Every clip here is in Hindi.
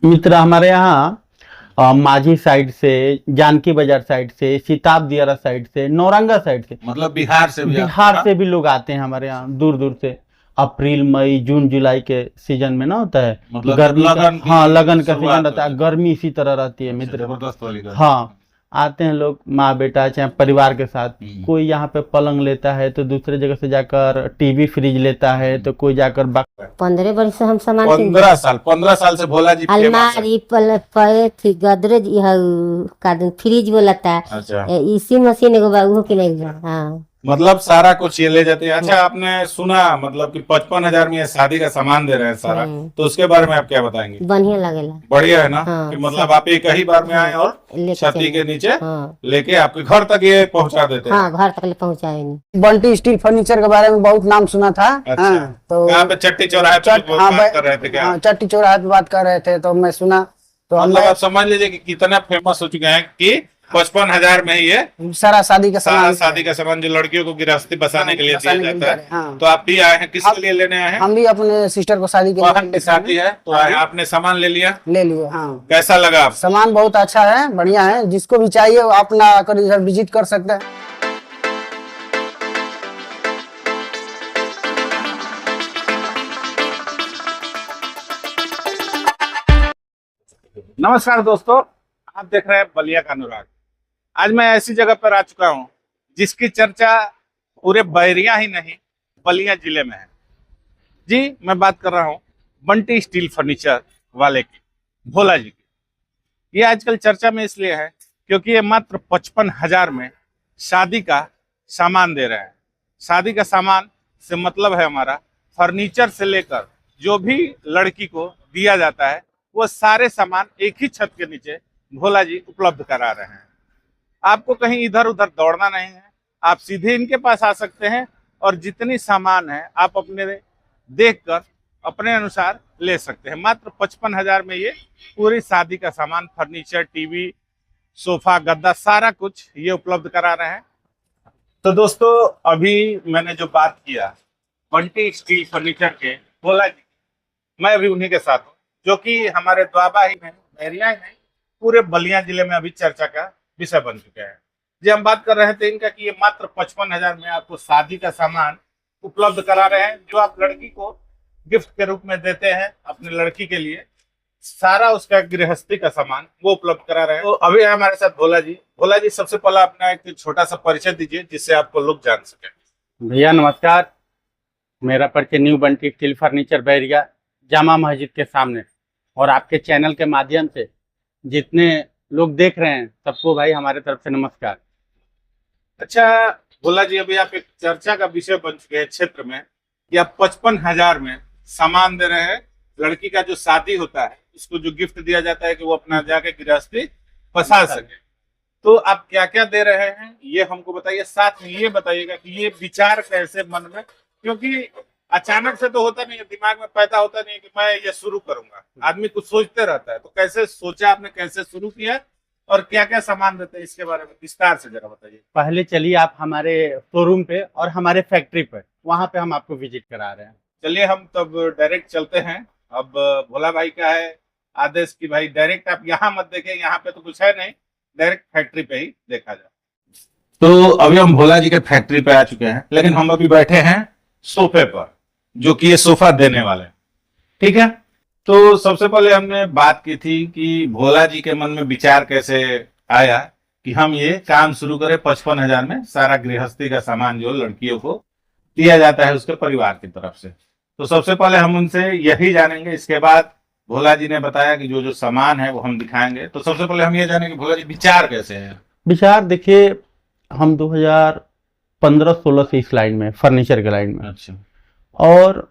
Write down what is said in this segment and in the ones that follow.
मित्र हमारे यहाँ माझी साइड से, जानकी बाजार साइड से, सिताब दियारा साइड से, नौरंगा साइड से, मतलब बिहार से भी बिहार से भी लोग आते हैं हमारे यहाँ दूर दूर से। अप्रैल मई जून जुलाई के सीजन में ना होता है, मतलब गर्मी लगन का, हाँ लगन का शुरुआत सीजन रहता है, होती गर्मी इसी तरह रहती है मित्र। जबरदस्त वाली गर्मी। हाँ, आते हैं लोग माँ बेटा चाहे परिवार के साथ। कोई यहाँ पे पलंग लेता है तो दूसरे जगह से जाकर टीवी फ्रिज लेता है, तो कोई जाकर 15 वर्ष से हम सामान 15 साल से भोला जी फेमस है। अलमारी थी गदरेज का फ्रिज बोलता है। अच्छा, इसी मशीन एगो बा उहो के नहीं बा। हाँ मतलब सारा कुछ ये ले जाते हैं। अच्छा, आपने सुना मतलब कि 55,000 में ये शादी का सामान दे रहे हैं सारा, तो उसके बारे में आप क्या बताएंगे? बढ़िया लगेला। बढ़िया है ना हाँ, कि मतलब आप एक ही बार में आए और लेके छाती चले। के नीचे हाँ लेके आपके घर तक ये पहुंचा देते हैं। हाँ घर तक ले पहुँचाए नहीं। बंटी स्टील फर्नीचर के बारे में बहुत नाम सुना था। अच्छा, हाँ, तो यहाँ पे चट्टी चौराहे पे लोग हाँ, बात कर रहे थे क्या? हाँ, चट्टी चौराहे पे बात कर रहे थे तो मैं सुना, तो मतलब हमने आप समझ लीजिए कि कितना फेमस हो चुके हैं कि 55,000 में ही ये सारा शादी का सारा सामान शादी का सामान जो लड़कियों को गिरफ्ती बसाने के लिए दिया बसाने के लिए जाता है। दे रहे हैं, हाँ। तो आप भी आए हैं, किसके लिए लेने आए हैं? हम भी अपने सिस्टर को शादी के बहन की लिए शादी है तो आए, आपने सामान ले लिया, ले लिए। हाँ, कैसा लगा आप? सामान बहुत अच्छा है, बढ़िया है, जिसको भी चाहिए वो आप ना आकर इधर विजिट कर सकते हैं। नमस्कार दोस्तों, आप देख रहे हैं बलिया का अनुराग। आज मैं ऐसी जगह पर आ चुका हूं जिसकी चर्चा पूरे बैरिया ही नहीं बलिया जिले में है। जी, मैं बात कर रहा हूं बंटी स्टील फर्नीचर वाले की, भोला जी की। ये आजकल चर्चा में इसलिए है क्योंकि ये मात्र 55,000 में शादी का सामान दे रहे हैं। शादी का सामान से मतलब है हमारा फर्नीचर से लेकर जो भी लड़की को दिया जाता है वो सारे सामान एक ही छत के नीचे भोला जी उपलब्ध करा रहे हैं। आपको कहीं इधर उधर दौड़ना नहीं है, आप सीधे इनके पास आ सकते हैं और जितनी सामान है आप अपने देखकर अपने अनुसार ले सकते हैं। मात्र 55,000 में ये पूरी शादी का सामान, फर्नीचर, टीवी, सोफा, गद्दा, सारा कुछ ये उपलब्ध करा रहे हैं। तो दोस्तों, अभी मैंने जो बात किया बंटी स्टील फर्नीचर के भोला जी, मैं अभी उन्हीं के साथ हूँ जो कि हमारे द्वाबा ही नहीं, बैरिया ही नहीं, पूरे बलिया जिले में अभी चर्चा का विषय बन चुके हैं। जी, हम बात कर रहे थे इनका कि ये मात्र 55,000 में आपको शादी का सामान उपलब्ध करा रहे हैं, जो आप लड़की को गिफ्ट के रूप में देते हैं अपनी लड़की के लिए, सारा उसका गृहस्थी का सामान वो उपलब्ध करा रहे हैं। तो अभी है हमारे साथ भोला जी। भोला जी, सबसे पहले अपना एक छोटा सा परिचय दीजिए जिससे आपको लोग जान सके। भैया नमस्कार। मेरा परिचय new Bunty steel furniture Bairia Jama Masjid के सामने, और आपके चैनल के माध्यम से जितने लोग देख रहे हैं सबको भाई हमारे तरफ से नमस्कार। अच्छा भोला जी, अभी आप एक चर्चा का विषय बन चुके हैं क्षेत्र में कि आप 55,000 में सामान दे रहे हैं। लड़की का जो शादी होता है उसको जो गिफ्ट दिया जाता है कि वो अपना जाके गृहस्थी बसा सके, तो आप क्या क्या दे रहे हैं ये हमको बताइए। साथ में ये बताइएगा कि ये विचार कैसे मन में, क्योंकि अचानक से तो होता नहीं है, दिमाग में पैदा होता नहीं है कि मैं ये शुरू करूंगा। आदमी कुछ सोचते रहता है, तो कैसे सोचा आपने, कैसे शुरू किया और क्या क्या सामान देते हैं, इसके बारे में विस्तार से जरा बताइए। पहले चलिए आप हमारे शोरूम पे और हमारे फैक्ट्री पे, वहाँ पे हम आपको विजिट करा रहे हैं। चलिए हम तब डायरेक्ट चलते हैं। अब भोला भाई का है आदेश कि भाई डायरेक्ट आप यहाँ मत देखें, यहाँ पे तो कुछ है नहीं, डायरेक्ट फैक्ट्री पे ही देखा जाए। तो अभी हम भोला जी के फैक्ट्री पे आ चुके हैं, लेकिन हम अभी बैठे हैं सोफे पर, जो कि ये सोफा देने वाले हैं। ठीक है, तो सबसे पहले हमने बात की थी कि भोला जी के मन में विचार कैसे आया कि हम ये काम शुरू करें 55,000 में सारा गृहस्थी का सामान जो लड़कियों को दिया जाता है उसके परिवार की तरफ से। तो सबसे पहले हम उनसे यही जानेंगे, इसके बाद भोला जी ने बताया कि जो जो सामान है वो हम दिखाएंगे। तो सबसे पहले हम ये जानेंगे भोला जी विचार कैसे है। विचार देखिए, हम 2015-16 से इस लाइन में, फर्नीचर के लाइन में। अच्छा, और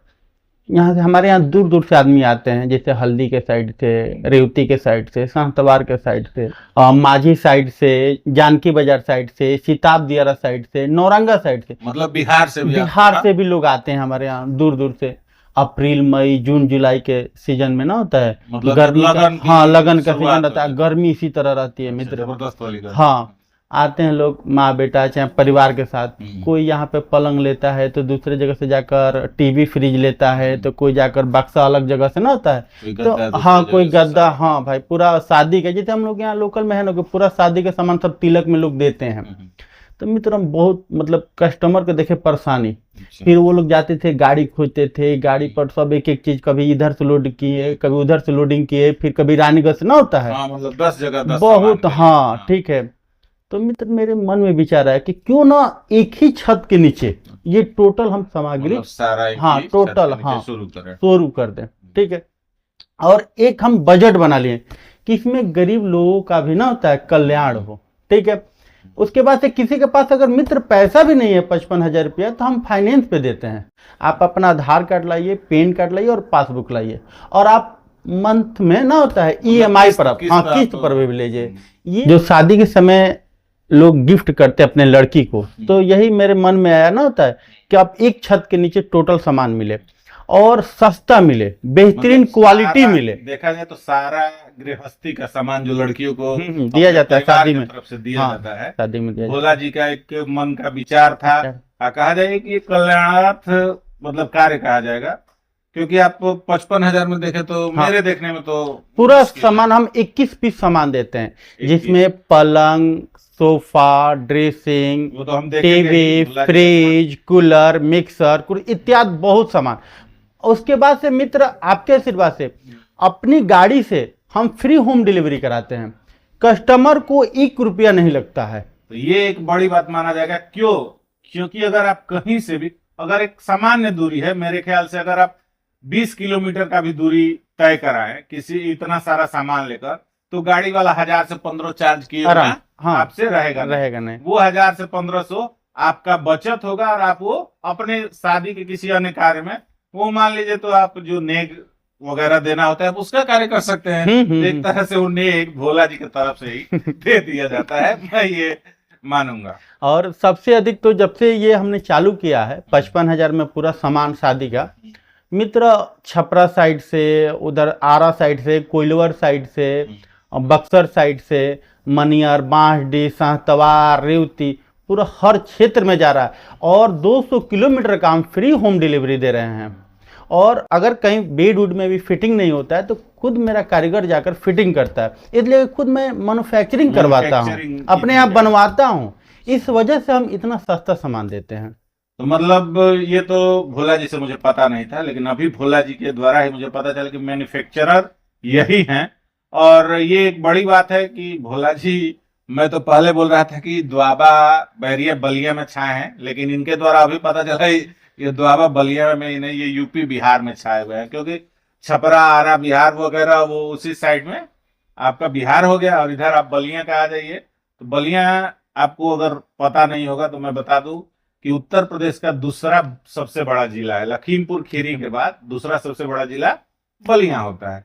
यहाँ से हमारे यहाँ दूर दूर से आदमी आते हैं, जैसे हल्दी के साइड से, रेवती के साइड से, सांतवार के साइड से, माझी साइड से, जानकी बाजार साइड से, सिताब दियारा साइड से, नौरंगा साइड से, मतलब बिहार से भी लोग आते हैं हमारे यहाँ दूर दूर से। अप्रैल मई जून जुलाई के सीजन में ना होता है, मतलब गर्मी का, लगन हाँ लगन का शुरुआत सीजन रहता है, होती गर्मी इसी तरह रहती है मित्र। जबरदस्त वाली गर्मी। हाँ, आते हैं लोग माँ बेटा चाहे परिवार के साथ, कोई यहाँ पे पलंग लेता है तो दूसरे जगह से जाकर टीवी फ्रिज लेता है, तो कोई जाकर बक्सा अलग जगह से ना होता है तो हाँ कोई गद्दा, हाँ भाई पूरा शादी का, जैसे हम लोग यहाँ लोकल में है ना कि पूरा शादी का सामान सब तिलक में लोग देते हैं। तो मित्र हम बहुत मतलब कस्टमर को देखे परेशानी, फिर वो लोग जाते थे गाड़ी खोजते थे, गाड़ी पर सब एक एक चीज कभी इधर से लोड किए कभी उधर से लोडिंग किए, फिर कभी रानीगंज से ना होता है हाँ, मतलब 10 जगह 10 बहुत, सामान हाँ ठीक है। तो मित्र मेरे मन में विचार आया कि क्यों ना एक ही छत के नीचे ये टोटल हम सामग्री मतलब सारा एक हाँ ही टोटल छत के नीचे हाँ शुरू करें। शुरू कर दें, ठीक है। और एक हम बजट बना लिए कि इसमें गरीब लोगों का भी ना होता है कल्याण हो, ठीक है। उसके बाद से किसी के पास अगर मित्र पैसा भी नहीं है 55,000 रुपया, तो हम फाइनेंस पे देते हैं। आप अपना आधार कार्ड लाइए, पैन कार्ड लाइए और पासबुक लाइए, और आप मंथ में ना होता है ईएमआई पर आप हाँ किस्त पर भी लीजिए। ये जो शादी के समय लोग गिफ्ट करते हैं अपने लड़की को, तो यही मेरे मन में आया ना होता है कि आप एक छत के नीचे टोटल सामान मिले और सस्ता मिले, बेहतरीन मतलब क्वालिटी सारा मिले। देखा जाए तो सारा गृहस्थी का सामान जो लड़कियों को दिया अपने जाता है परिवार शादी की में, तरफ से दिया हाँ जाता है। शादी में दिया जाता भोला जी का एक मन का विचार था, कहा जाए कि ये कल्याणार्थ मतलब कार्य कहा जाएगा, क्योंकि आप 55,000 में देखे तो हाँ। मेरे देखने में तो पूरा मुश्किल है। सामान हम 21 पीस सामान देते हैं, 21 जिसमें पलंग, सोफा, ड्रेसिंग, वो तो हम देखेंगे टीवी, ही, Bhola ji fridge, cooler, mixer इत्यादि बहुत सामान। उसके बाद से मित्र आपके आशीर्वाद से अपनी गाड़ी से हम फ्री होम डिलीवरी कराते हैं, कस्टमर को 1 रुपया नहीं लगता है। तो ये एक बड़ी बात माना जाएगा। क्यों? क्योंकि अगर आप कहीं से भी अगर एक सामान्य दूरी है, मेरे ख्याल से अगर आप 20 किलोमीटर का भी दूरी तय कराएं किसी इतना सारा सामान लेकर, तो गाड़ी वाला 1000 से 1500 चार्ज किए आराम, बिना हाँ आपसे रहेगा नहीं। वो 1000 से 1500 आपका बचत होगा, और आप वो अपने शादी के किसी अन्य कार्य में, वो मान लीजिए तो आप जो नेग वगैरह देना होता है उसका कार्य कर सकते हैं। एक तरह से वो नेग भोला जी की तरफ से ही दे दिया जाता है, मैं ये मानूंगा। और सबसे अधिक तो जब से ये हमने चालू किया है 55,000 में पूरा सामान शादी का, मित्र छपरा साइड से, उधर आरा साइड से, कोइलवर साइड से, बक्सर साइड से, मनियर, बांसडीह, सहतवार, रेवती, पूरा हर क्षेत्र में जा रहा है। और 200 किलोमीटर का हम फ्री होम डिलीवरी दे रहे हैं। और अगर कहीं बेड वुड में भी फिटिंग नहीं होता है तो खुद मेरा कारीगर जाकर फिटिंग करता है, इसलिए खुद मैं मैन्युफैक्चरिंग करवाता हूँ, अपने आप बनवाता हूँ। इस वजह से हम इतना सस्ता सामान देते हैं। तो मतलब ये तो भोला जी से मुझे पता नहीं था, लेकिन अभी भोला जी के द्वारा ही मुझे पता चला कि मैन्युफैक्चरर यही हैं। और ये एक बड़ी बात है कि भोला जी, मैं तो पहले बोल रहा था कि द्वाबा, बैरिया, बलिया में छाए हैं, लेकिन इनके द्वारा अभी पता चला ये द्वाबा, बलिया में ही नहीं, ये यूपी बिहार में छाए हुए हैं, क्योंकि छपरा, आरा, बिहार वगैरह वो उसी साइड में आपका बिहार हो गया। और इधर आप बलिया का आ जाइए, तो बलिया आपको अगर पता नहीं होगा तो मैं बता दूं कि उत्तर प्रदेश का दूसरा सबसे बड़ा जिला है, लखीमपुर खीरी के बाद दूसरा सबसे बड़ा जिला बलिया होता है।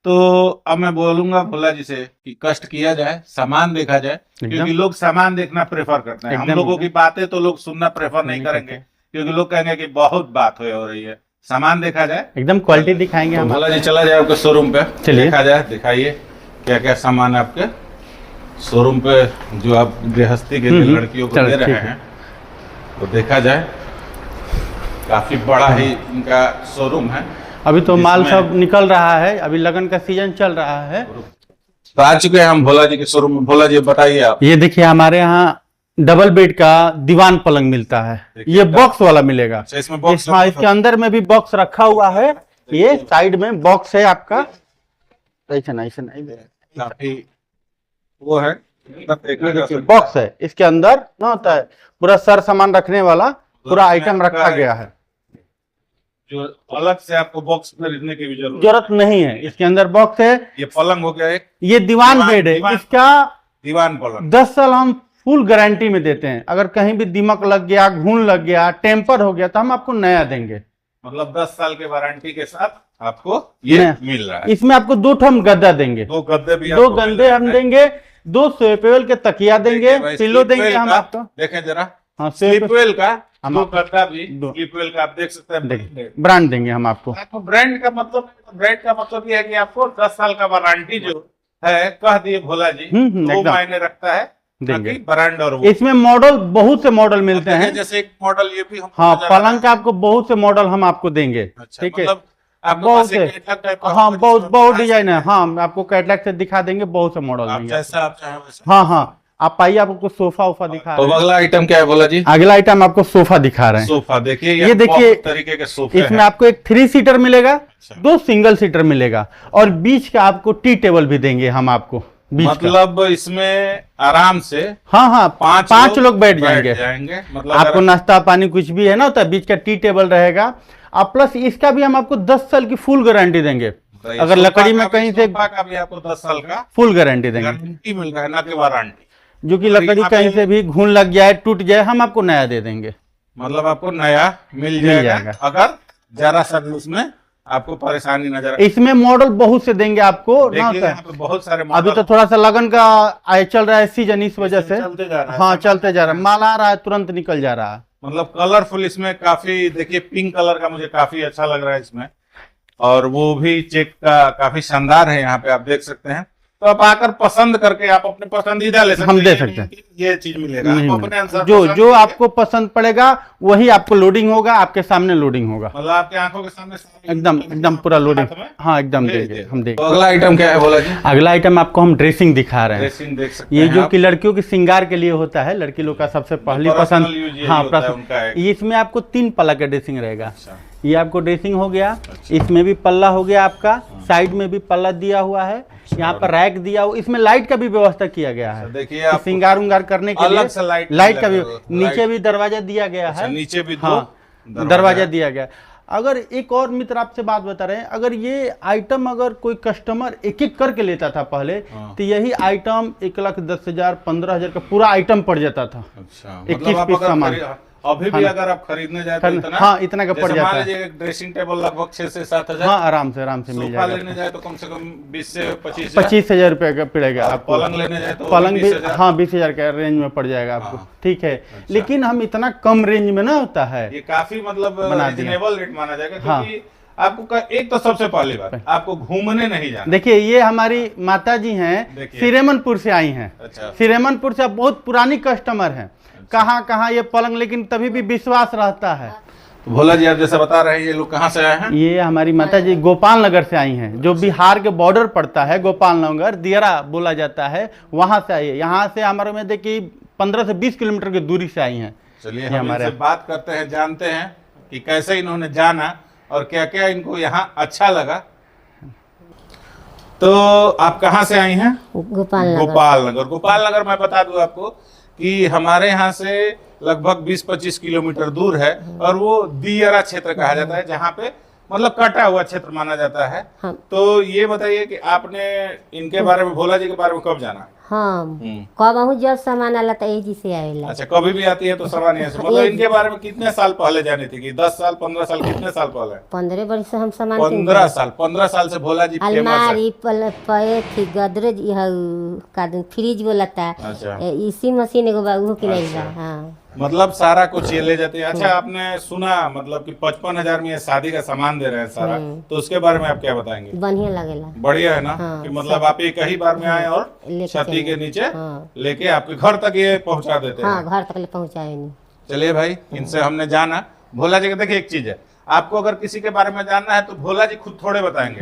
तो अब मैं बोलूंगा भोला जी से कि कष्ट किया जाए, सामान देखा जाए, क्योंकि लोग सामान देखना प्रेफर करते हैं। हम लोगों की बातें तो लोग सुनना प्रेफर नहीं करेंगे, क्योंकि लोग कहेंगे कि बहुत बात हो रही है। सामान देखा जाए, एकदम क्वालिटी दिखाएंगे हम। भोला जी चला जाए आपके शोरूम पे, चलिए देखा जाए, दिखाइए क्या क्या सामान है आपके शोरूम पे जो आप गृहस्थी के लिए लड़कियों को दे रहे हैं, तो देखा जाए। काफी बड़ा ही इनका शोरूम है। अभी तो माल सब निकल रहा है, अभी लगन का सीजन चल रहा है। तो आ चुके हैं हम भोला जी के शोरूम में। भोला जी बताइए आप। ये देखिए हमारे यहाँ डबल बेड का दीवान पलंग मिलता है, ये बॉक्स वाला मिलेगा। अच्छा, इसमें बॉक्स, हाँ इसके अंदर में भी बॉक्स रखा हुआ है, ये साइड में बॉक्स है आपका, ऐसा नहीं काफी वो है, बॉक्स है, इसके अंदर ना होता है पूरा सर सामान रखने वाला पूरा आइटम रखा गया है, जो अलग से आपको बॉक्स खरीदने की भी जरूरत नहीं है। इसके अंदर बॉक्स है। ये पलंग हो गया एक, ये दीवान बेड है, इसका दीवान पलंग 10 साल हम फुल गारंटी में देते हैं। अगर कहीं भी दीमक लग गया, घून लग गया, टेम्पर हो गया, तो हम आपको नया देंगे। मतलब 10 साल के वारंटी के साथ आपको ये मिल रहा है। इसमें आपको 2 ठम गद्दा देंगे, 2 गद्दे भी, 2 गद्दे हम देंगे, 2 स्लीपवेल के तकिया देंगे, पिल्लो देंगे हम आपको। देखें जरा, हाँ स्लीपवेल का हम 2 गद्दा भी, स्लीपवेल का आप देख सकते हैं, ब्रांड देंगे हम आपको। ब्रांड का मतलब ये है कि आपको 10 साल का वारंटी जो है, कह दिए भोला जी, वो मायने रखता है। देंगे। ब्रांड और वो इसमें मॉडल बहुत से मॉडल मिलते देखिए, हैं। जैसे एक मॉडल ये भी हम हाँ, पलंग का आपको बहुत से मॉडल हम आपको देंगे। अच्छा, ठीक है, मतलब आपके बहुत पास एक से। कैटलॉग टाइप का हाँ, होगा बहुत जिसमें बहुत बता डिजाइन है। सकते हैं। हाँ, हम आपको कैटलॉग से दिखा देंगे, बहुत से मॉडल आप देंगे। जैसा आप चाहें वैसा। हाँ हाँ, आप आइए, आपको सोफा उफा दिखा तो रहे हैं। अगला आइटम क्या है बोला जी? अगला आइटम आपको सोफा दिखा रहे हैं। सोफा देखिए, ये देखिए, बहुत तरीके के सोफे इसमें हैं। आपको एक 3 सीटर मिलेगा, अच्छा। 2 सिंगल सीटर मिलेगा, और बीच का आपको टी टेबल भी देंगे हम आपको बीच का। मतलब इसमें आराम से हाँ हाँ, पांच 5 लोग बैठ जाएंगे। मतलब आपको अगर नाश्ता पानी कुछ भी है ना, तो बीच का टी टेबल रहेगा। और प्लस इसका भी हम आपको 10 साल की फुल गारंटी देंगे। अगर सोफा लकड़ी में का भी- कहीं से सोफा का भी आपको 10 साल का फुल गारंटी देंगे, गारंटी मिल रहा है, ना कि वारंटी। जो कि और लकड़ी यहाँ कहीं पे- से भी घुन लग जाए, टूट जाए, हम आपको नया दे देंगे। मतलब आपको नया मिल मिल जाएगा, जाएगा। अगर जरा सा भी उसमें आपको परेशानी नजर आए। इसमें मॉडल बहुत से देंगे आपको ना, देखिए होता यहाँ है। पे बहुत सारे अभी मॉडल तो थोड़ा सा लगन का चल रहा है सीजन, इस वजह से चलते जा रहा है। हाँ चलते जा रहा है, माल आ रहा है, तुरंत निकल जा रहा है। मतलब कलरफुल इसमें काफी, देखिए पिंक कलर का मुझे काफी अच्छा लग रहा है इसमें, और वो भी चेक का काफी शानदार है, यहाँ पे आप देख सकते हैं। तो आप आकर पसंद करके आप अपने पसंदीदा ले सकते हम हैं। दे ये सकते नहीं कि ये चीज मिलेगा, नहीं आप मिलेगा। अपने अनुसार जो पसंद जो कीजिए। आपको पसंद पड़ेगा वही आपको लोडिंग होगा, आपके सामने लोडिंग होगा, मतलब आपके आंखों के सामने सारी एकदम एकदम पूरा लोडिंग। हाथ में हाँ, एकदम भेज देंगे, दे। हम देंगे। तो अगला आइटम क्या है बोला जी? अगला आइटम आपको हम ड्रेसिंग दिखा रहे हैं। ड्रेसिंग देख सकते ये हैं जो आप। कि लड़कियों के श्रृंगार के लिए होता है, लड़की लोग का सबसे पहली पर्सनल पसंद। यूज यही हाँ, होता है पर्सनल। उनका एक। इसमें आपको 3 पल्ला का ड्रेसिंग रहेगा। अच्छा। ये आपको ड्रेसिंग हो गया, इसमें भी पल्ला हो गया आपका, साइड में भी पल्ला दिया हुआ है, यहाँ पर रैक दिया हुआ, इसमें लाइट का भी व्यवस्था किया गया है। देखिए कि आप श्रृंगार उंगार करने के अलग लिए से लाइट का भी, लगा हुआ। नीचे लाइट- भी दरवाजा दिया गया अच्छा, है। नीचे भी दो हाँ, दरवाजा दिया गया। अगर एक और मित्र आपसे बात बता रहे हैं, अगर ये आइटम अगर कोई कस्टमर एक एक करके लेता था पहले, हाँ। तो यही आइटम 1,10,000 15,000 का पूरा आइटम पड़ जाता था। अच्छा, 21 मतलब आप पीस अगर सामान। अभी भी अगर आप खरीदने जाए तो इतना, हाँ, इतना का पड़ जैसे मान जाता है। लीजिए एक ड्रेसिंग टेबल लगभग 6 से 7 हजार, हाँ, आराम से मिल सोफा जाएगा। लेने जाए तो कम से कम 20 से 25 हजार, 25,000 रुपये का पड़ेगा और आपको। पलंग लेने जाए तो पलंग भी 20,000। हाँ 20,000 का रेंज में पड़ जाएगा आपको। हाँ। ठीक है, लेकिन हम इतना कम रेंज में ना होता है। ये काफी मतलब बना दिया। रीजनेबल रेट माना जाएगा, हाँ। क्योंकि आपको एक तो सबसे पहली बात, आपको घूमने नहीं जाना। देखिए, ये हमारी माता जी हैं, देखिए। सिरेमनपुर से आई हैं। अच्छा। सिरेमनपुर से बहुत पुरानी कस्टमर हैं। कहाँ कहाँ ये पलंग, लेकिन तभी भी विश्वास रहता है। तो भोला जी, आप जैसा बता रहे हैं, ये लोग कहाँ से आए हैं? ये हमारी माता जी गोपाल नगर से आई हैं, जो बिहार के बॉर्डर पड़ता है, गोपाल नगर दियरा बोला जाता है, वहां से आई है। यहाँ से हमारे में देखिए 15 से 20 किलोमीटर की दूरी से आई हैं। चलिए ये हम हमारे इनसे बात करते हैं, जानते हैं कि कैसे इन्होंने जाना और क्या क्या इनको यहाँ अच्छा लगा। तो आप कहाँ से आई हैं? गोपाल नगर। गोपाल नगर मैं बता दूं आपको कि हमारे यहाँ से लगभग 20-25 किलोमीटर दूर है, और वो दियरा क्षेत्र कहा जाता है, जहाँ पे मतलब कटा हुआ क्षेत्र माना जाता है। हाँ। तो ये बताइए कि आपने इनके बारे में, भोला जी के बारे में कब जाना? हाँ, कब जब सामान आला तो यही से आवेला। अच्छा, कभी भी आती है तो सामान यहाँ से, मतलब इनके बारे में कितने साल पहले जानी थी? कि 10 साल 15 साल, कितने साल पहले? 15 वर्ष से हम सामान 15 साल से भोला जी फेमस है। अलमारी पे थी, गोदरेज, फ्रिज बोलता। अच्छा, इसी मशीन एगो बा, उहो किनाई बा। हाँ, मतलब सारा कुछ ये ले जाते हैं। अच्छा, आपने सुना मतलब कि 55,000 में ये शादी का सामान दे रहे हैं सारा, तो उसके बारे में आप क्या बताएंगे? बढ़िया लगेला। बढ़िया है ना? हाँ, कि मतलब आप एक ही बार में आए और लेके छती चले। के नीचे हाँ। लेके आपके घर तक ये पहुंचा देते हाँ, हैं। घर तक ले पहुँचाए नहीं। चलिए भाई, इनसे हमने जाना। भोला जी के देखिए, एक चीज है, आपको अगर किसी के बारे में जानना है तो भोला जी खुद थोड़े बताएंगे।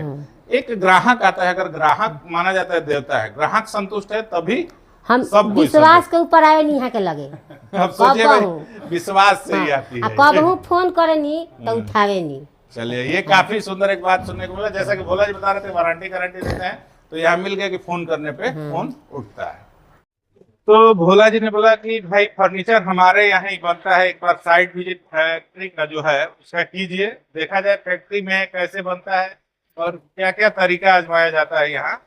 एक ग्राहक आता है, अगर ग्राहक माना जाता है देवता है, ग्राहक संतुष्ट है तभी हम सब कोई विश्वास के ऊपर आवे नहीं यहाँ के लगे। अब सोचिए भाई, कहूँ? विश्वास से ही आती आ है। कब हूँ फोन करे नहीं तो उठावे नहीं। चलिए, ये काफी सुंदर एक बात सुनने को मिला। जैसा कि भोला जी बता रहे थे, वारंटी गारंटी देते हैं, तो यहाँ मिल गया कि फोन करने पे फोन उठता है। तो भोला जी ने बोला कि भाई फर्नीचर हमारे यहाँ ही बनता है, एक बार साइट विजिट फैक्ट्री का जो है उसका कीजिए, देखा जाए फैक्ट्री में कैसे बनता है और क्या क्या तरीका आजमाया जाता है, यहाँ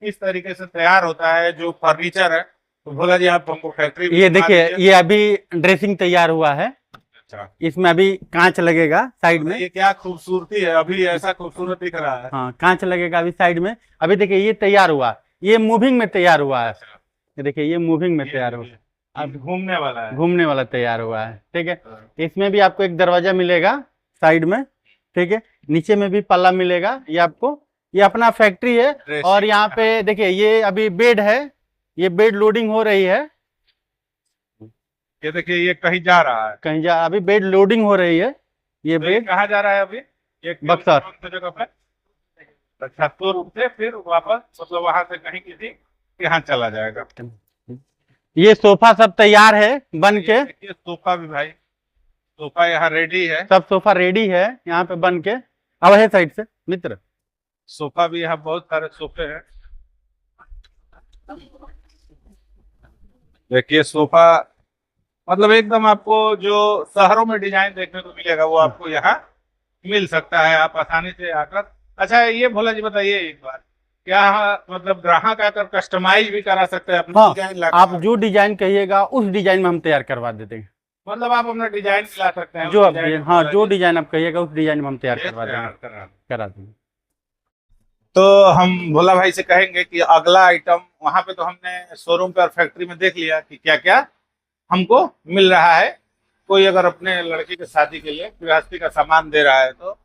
किस तरीके से तैयार होता है जो फर्नीचर है। तो भोला जी, आप हमको फैक्ट्री ये देखिए, ये अभी ड्रेसिंग तैयार हुआ है। अच्छा, इसमें अभी कांच लगेगा साइड में। ये क्या खूबसूरती है, अभी ऐसा खूबसूरत दिख रहा है। हाँ, कांच लगेगा अभी साइड में। अभी देखिए, ये तैयार हुआ, ये मूविंग में तैयार हुआ है। ये देखिए, ये मूविंग में तैयार हुआ, अब घूमने वाला है। घूमने वाला तैयार हुआ है। ठीक है, इसमें भी आपको एक दरवाजा मिलेगा साइड में। ठीक है, नीचे में भी पल्ला मिलेगा। ये आपको, ये अपना फैक्ट्री है। और यहाँ पे देखिए, ये अभी बेड है, ये बेड लोडिंग हो रही है। ये देखिए ये कहीं जा रहा है, कहीं जा, अभी बेड लोडिंग हो रही है। ये तो ये बेड कहाँ जा रहा है अभी? ये बक्सर। कौन सी जगह पे? अच्छा, तो से फिर वापस मतलब वहां से कहीं किसी यहाँ चला जाएगा। ये सोफा सब तैयार है बन के, ये देखिए सोफा भी भाई, सोफा यहाँ रेडी है। सब सोफा रेडी है यहाँ पे बन के। अब है साइड से मित्र। सोफा भी यहाँ बहुत सारे सोफे हैं। देखिए सोफा मतलब एकदम आपको जो शहरों में डिजाइन देखने को मिलेगा वो आपको यहाँ मिल सकता है, आप आसानी से आकर। अच्छा ये भोला जी बताइए एक बार, क्या मतलब ग्राहक आकर कस्टमाइज भी करा सकते हैं अपना हाँ, डिजाइन लाकर? आप जो डिजाइन कहिएगा उस डिजाइन में हम तैयार करवा देते हैं। मतलब आप अपना डिजाइन ला सकते हैं जो उस आप डिजाइन हाँ, में जो डिजाइन आप कहिएगा उस डिजाइन में हम तैयार करवा तैयार देंगे, करा। करा देंगे। तो हम भोला भाई से कहेंगे कि अगला आइटम, वहां पे तो हमने शोरूम पे और फैक्ट्री में देख लिया कि क्या क्या हमको मिल रहा है। कोई अगर अपने लड़की के शादी के लिए गृहस्थी का सामान दे रहा है तो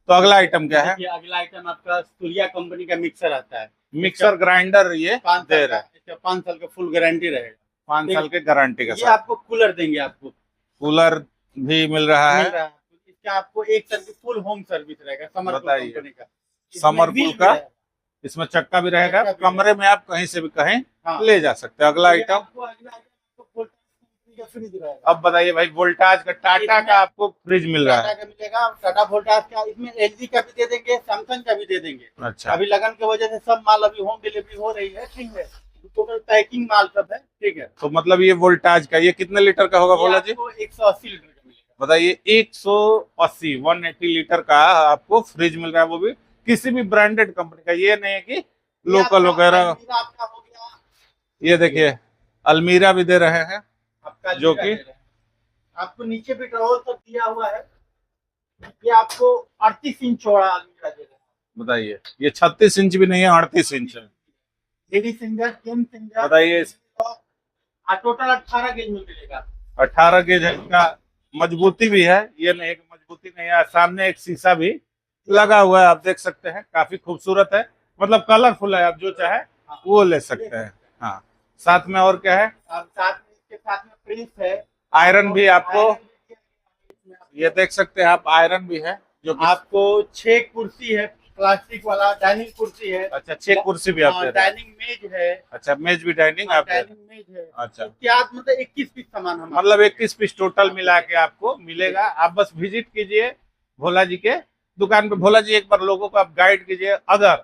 अगला आइटम क्या है? देखिए, अगला आइटम आपका सूर्या कंपनी का मिक्सर आता है। मिक्सर ग्राइंडर ये 5 दे साल रहा है, का, 5 साल का फुल गारंटी रहेगा। 5 साल के गारंटी के ये साथ। आपको कूलर देंगे, आपको कूलर भी मिल रहा मिल है। रहा है। इसका आपको एक तरह की फुल होम सर्विस रहेगा समरपुर बताइए। कंपनी का। इसमें समरपुर व्हील का? भी रहेगा। इसमें चक्का भी रहेगा, चक्का भी कमरे में आप कहीं से भी कहीं हाँ। ले जा सकते हैं। अगला ये आइटम, आपको अगला आइटम आपको वोल्टास कंपनी का फ्रिज रहेगा। अब बताइए भाई, वोल्टाज का, टाटा का आपको फ्रिज मिल रहा टाटा है। का मिलेगा, टाटा वोल्टास का। इसमें एलजी का भी दे देंगे, सैमसंग का भी दे देंगे। अच्छा, अभी लगन की वजह से सब माल अभी होम डिलीवरी हो रही है, ठीक है। टोटल पैकिंग माल सब है, ठीक है। तो मतलब ये वोल्टाज का ये कितने लीटर का होगा भोला जी? 180 लीटर का मिलेगा। बताइए, 180 लीटर का आपको फ्रिज मिल रहा है, वो भी किसी भी ब्रांडेड कंपनी का। ये नहीं है कि लोकल वगैरह। आपका हो गया, ये देखिए अलमीरा भी दे रहे हैं, आपका जो कि आपको नीचे भी ड्रॉवर सब दिया हुआ है। ये आपको 38 इंच चौड़ा अलमीरा दे रहा है। बताइए, ये 36 इंच भी नहीं है, 38 इंच है। Lady singer, gent singer. बताइए, टोटल 18 गेज में मिलेगा। 18 गेज है, इसका मजबूती भी है, ये नहीं कि मजबूती नहीं है। सामने एक शीशा भी लगा हुआ है, आप देख सकते हैं, काफी खूबसूरत है, मतलब कलरफुल है। आप जो चाहे वो ले सकते हैं। हाँ, साथ में और क्या है? इसके साथ में प्रेस है, आयरन भी आपको, ये देख सकते हैं आप, आयरन भी है जो कि आपको 6 कुर्सी है, प्लास्टिक वाला डाइनिंग कुर्सी है। अच्छा, 6 कुर्सी भी आप दे रहे हैं। डाइनिंग मेज है। अच्छा, मेज भी डाइनिंग आप दे रहे हैं। डाइनिंग मेज है। अच्छा, क्या मतलब 21 पीस सामान हमारा, मतलब 21 पीस टोटल मिला के आपको मिलेगा। आप बस विजिट कीजिए भोला जी के दुकान पे। भोला जी, एक बार लोगों को आप गाइड कीजिए, अगर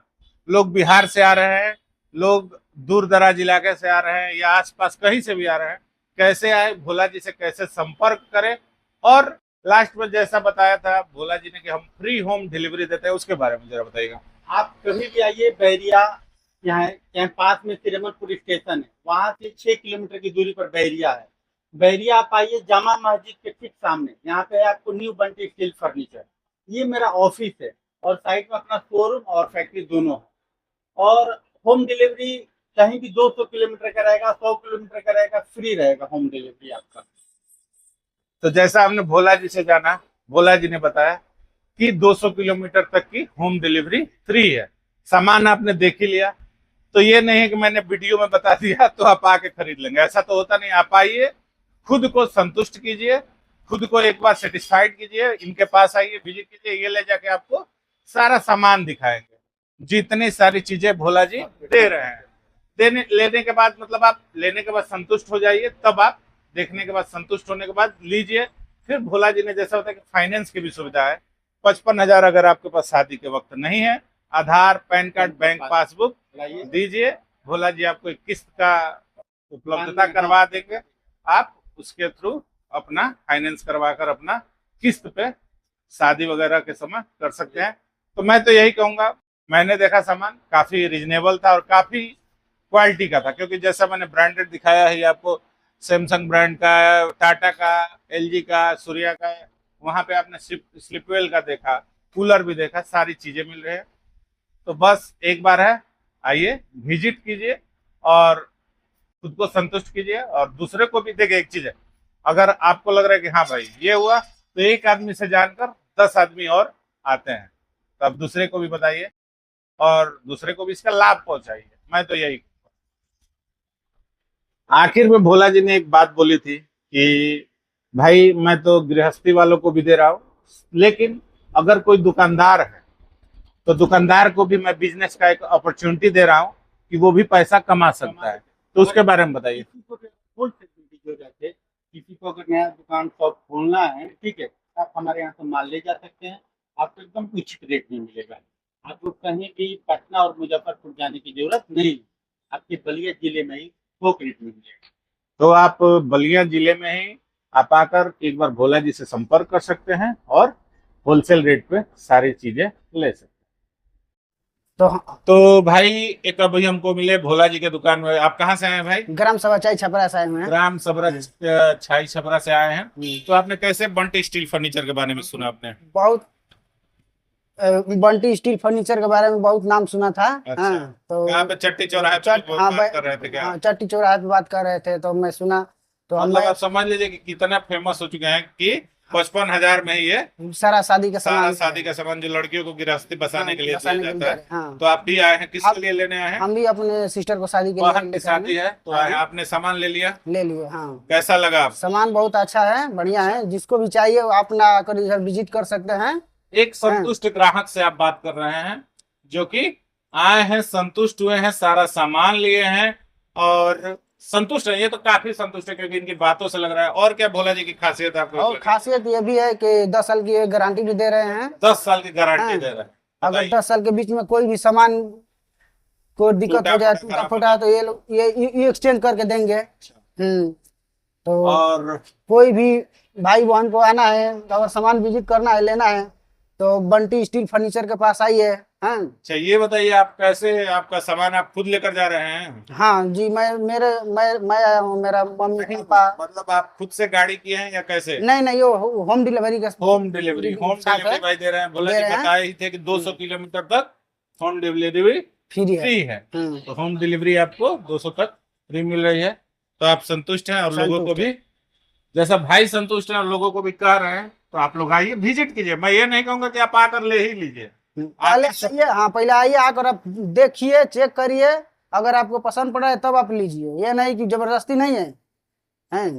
लोग बिहार से आ रहे हैं, लोग दूर दराज इलाके से आ रहे हैं, या आसपास कहीं से भी आ रहे हैं, कैसे आए, भोला जी से कैसे संपर्क करें, और लास्ट में जैसा बताया था भोला जी ने कि हम फ्री होम डिलीवरी देते हैं, उसके बारे में जरा बताइएगा। आप कभी भी आइए, बैरिया यहाँ पास में तिरमनपुर स्टेशन है, वहां से 6 किलोमीटर की दूरी पर बैरिया है। बैरिया आप आइए, जामा मस्जिद के ठीक सामने, यहाँ पे आपको न्यू बंटी स्टील फर्नीचर, ये मेरा ऑफिस है। और साइड में अपना शोरूम और फैक्ट्री दोनों है। और होम डिलीवरी कहीं भी 200 किलोमीटर का रहेगा, 100 किलोमीटर का रहेगा, फ्री रहेगा होम डिलीवरी आपका। तो जैसा हमने भोला जी से जाना, भोला जी ने बताया कि 200 किलोमीटर तक की होम डिलीवरी फ्री है। सामान आपने देख ही लिया, तो ये नहीं है कि मैंने वीडियो में बता दिया तो आप आके खरीद लेंगे, ऐसा तो होता नहीं। आप आइए, खुद को संतुष्ट कीजिए, खुद को एक बार सेटिस्फाइड कीजिए, इनके पास आइए, विजिट कीजिए, ये ले जाके आपको सारा सामान दिखाएंगे, जितनी सारी चीजें भोला जी दे रहे हैं। लेने के बाद, मतलब आप लेने के बाद संतुष्ट हो जाइए, तब आप देखने के बाद, संतुष्ट होने के बाद लीजिए। फिर भोला जी ने जैसा होता है कि फाइनेंस की भी सुविधा है। 55,000 अगर आपके पास शादी के वक्त नहीं है, आधार, पैन कार्ड, बैंक पासबुक दीजिए, भोला जी आपको एक किस्त का उपलब्धता करवा देंगे। आप उसके थ्रू अपना फाइनेंस करवा कर अपना किस्त पे शादी वगैरह के समय कर सकते हैं। तो मैं तो यही कहूंगा, मैंने देखा सामान काफी रिजनेबल था और काफी क्वालिटी का था, क्योंकि जैसा मैंने ब्रांडेड दिखाया है आपको, सैमसंग ब्रांड का, टाटा का, एलजी का, सूर्या का, वहां पे आपने स्लिपवेल का देखा, कूलर भी देखा, सारी चीजें मिल रही है। तो बस एक बार है, आइए, विजिट कीजिए और खुद को संतुष्ट कीजिए, और दूसरे को भी। देखिए, एक चीज है, अगर आपको लग रहा है कि हाँ भाई ये हुआ, तो एक आदमी से जानकर 10 आदमी और आते हैं, तो आप दूसरे को भी बताइए और दूसरे को भी इसका लाभ पहुंचाइए। मैं तो यही, आखिर में भोला जी ने एक बात बोली थी कि भाई मैं तो गृहस्थी वालों को भी दे रहा हूँ, लेकिन अगर कोई दुकानदार है तो दुकानदार को भी मैं बिजनेस का एक अपॉर्चुनिटी दे रहा हूँ कि वो भी पैसा कमा सकता है। तो उसके बारे में बताइए। किसी को अगर नया दुकान शॉप खोलना है, ठीक है, आप हमारे यहाँ से माल ले जा सकते हैं, आपको एकदम उचित रेट में मिलेगा। आपको कहीं भी पटना और मुजफ्फरपुर जाने की जरूरत नहीं, आपके बलिया जिले में ही थोक रेट में मिलेगा। तो आप बलिया जिले में ही आप आकर एक बार भोला जी से संपर्क कर सकते हैं और होलसेल रेट पे सारी चीजें ले सकते हैं। तो भाई एक अभी हमको मिले भोला जी के दुकान में। आप कहाँ से आए हैं भाई? ग्राम सभा चाय छपरा से आए हुए हैं। ग्राम सभरा छाई छपरा से आए हैं। तो आपने कैसे बंटी स्टील फर्नीचर के बारे में सुना? आपने बहुत बंटी स्टील फर्नीचर के बारे में बहुत नाम सुना था। अच्छा। हाँ, तो यहाँ पे चट्टी चौराहे पे बात कर रहे थे क्या? हाँ, चट्टी चौराहे पे बात कर रहे थे तो मैं सुना, तो मतलब हम आप समझ लीजिए कि कितना फेमस हो चुके हैं कि 55,000 में ही ये सारा शादी का सारा सामान शादी का सामान जो लड़कियों को गिरफ्ती बसाने के लिए बसाने दिया के जाता लिए, है। हाँ। तो आप भी आए हैं, किसके लिए लेने आए हैं? हम भी अपने सिस्टर को शादी के बहन लिए की शादी है तो आए, आपने सामान ले लिया, ले लिए। हाँ, कैसा लगा आपको? सामान बहुत अच्छा है, बढ़िया है, जिसको भी चाहिए वो आप ना कर इधर विजिट कर सकते हैं। एक संतुष्ट ग्राहक से आप बात कर रहे हैं जो कि आए हैं, संतुष्ट हुए हैं, सारा सामान लिए हैं और संतुष्ट है। ये तो काफी संतुष्ट है क्योंकि इनकी बातों से लग रहा है। और क्या भोला जी की खासियत आपको? और खासियत ये भी है कि 10 साल की गारंटी भी दे रहे हैं। 10 साल की गारंटी हाँ। दे रहे हैं। अगर बताइए। 10 साल के बीच में कोई भी सामान को दिक्कत हो जाए, टूटा टूटा फूटा, तो ये लोग ये एक्सचेंज करके देंगे। तो और कोई भी भाई बहन को आना है, अगर सामान विजिट करना है, लेना है, तो बंटी स्टील फर्नीचर के पास आइए। हाँ, अच्छा, ये बताइए आप कैसे, आपका सामान आप खुद लेकर जा रहे हैं? हाँ जी, मैं आया हूँ, मेरा मम्मी पापा। मतलब आप खुद से गाड़ी किए हैं या कैसे? नहीं, वो होम डिलीवरी का होम डिलीवरी भाई दे रहे हैं। भोला दे जी रहे हैं। बताए ही थे कि 200 किलोमीटर तक होम डिलीवरी फ्री है। तो होम डिलीवरी आपको 200 तक फ्री मिल रही है। तो आप संतुष्ट हैं और लोगों को भी, जैसा भाई संतुष्ट हैं और लोगों को भी कह रहे हैं, तो आप लोग आइए, विजिट कीजिए। मैं ये नहीं कहूंगा कि आप आकर ले ही लीजिए। पहले आइए, हाँ, पहले आइए, आकर आप देखिए, चेक करिए, अगर आपको पसंद पड़ा है तब आप लीजिए। ये नहीं कि जबरदस्ती नहीं है।